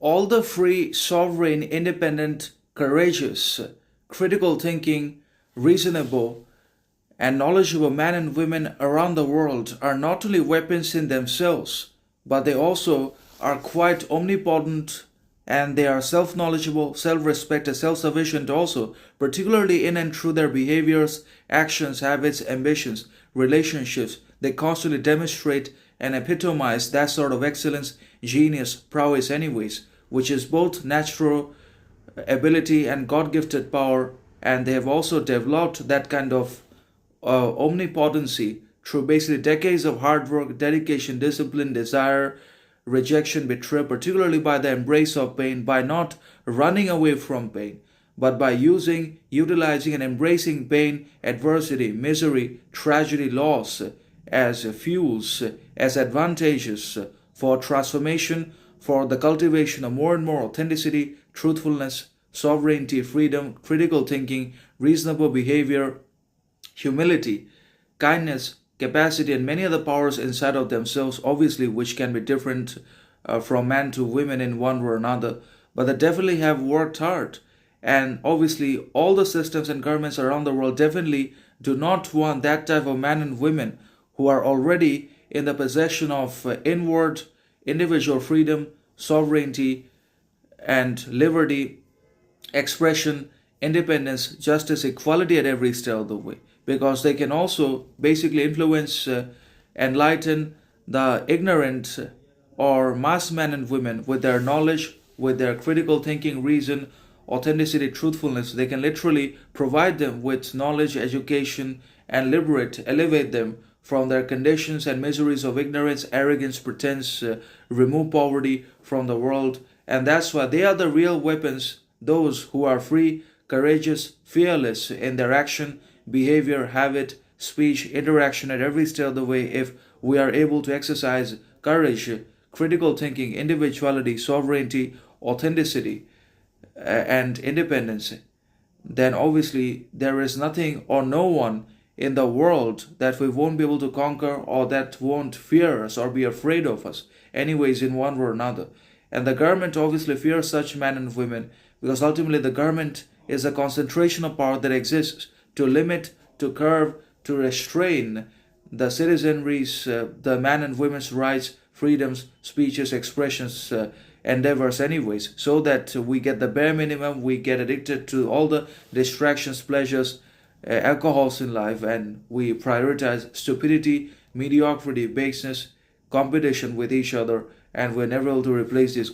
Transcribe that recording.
all the free, sovereign, independent, courageous, critical thinking, reasonable, and knowledgeable men and women around the world are not only weapons in themselves, but they also are quite omnipotent, and they are self knowledgeable, self respected, self sufficient also, particularly in and through their behaviors, actions, habits, ambitions, relationships. They constantly demonstrate and epitomize that sort of excellence, genius, prowess, anyways, which is both natural ability and God gifted power, and they have also developed that kind of omnipotency through basically decades of hard work, dedication, discipline, desire, rejection, betrayal, particularly by the embrace of pain, by not running away from pain, but by using, utilizing, and embracing pain, adversity, misery, tragedy, loss as fuels, as advantages for transformation, for the cultivation of more and more authenticity, truthfulness, sovereignty, freedom, critical thinking, reasonable behavior, humility, kindness, capacity, and many other powers inside of themselves, obviously, which can be different from man to women in one way or another. But they definitely have worked hard. And obviously, all the systems and governments around the world definitely do not want that type of men and women who are already in the possession of inward individual freedom, sovereignty, and liberty, expression, independence, justice, equality at every step of the way, because they can also basically influence, enlighten the ignorant or mass men and women with their knowledge, with their critical thinking, reason, authenticity, truthfulness. They can literally provide them with knowledge, education, and liberate, elevate them from their conditions and miseries of ignorance, arrogance, pretense, remove poverty from the world. And that's why they are the real weapons, those who are free, courageous, fearless in their action, behavior, habit, speech, interaction at every step of the way. If we are able to exercise courage, critical thinking, individuality, sovereignty, authenticity, and independence, then obviously there is nothing or no one in the world that we won't be able to conquer, or that won't fear us or be afraid of us, anyways, in one way or another. And the government obviously fears such men and women, because ultimately the government is a concentration of power that exists to limit, to curb, to restrain the citizenry's, the man and women's rights, freedoms, speeches, expressions, endeavors, anyways, so that we get the bare minimum, we get addicted to all the distractions, pleasures, alcohols in life, and we prioritize stupidity, mediocrity, baseness, competition with each other, and we're never able to replace these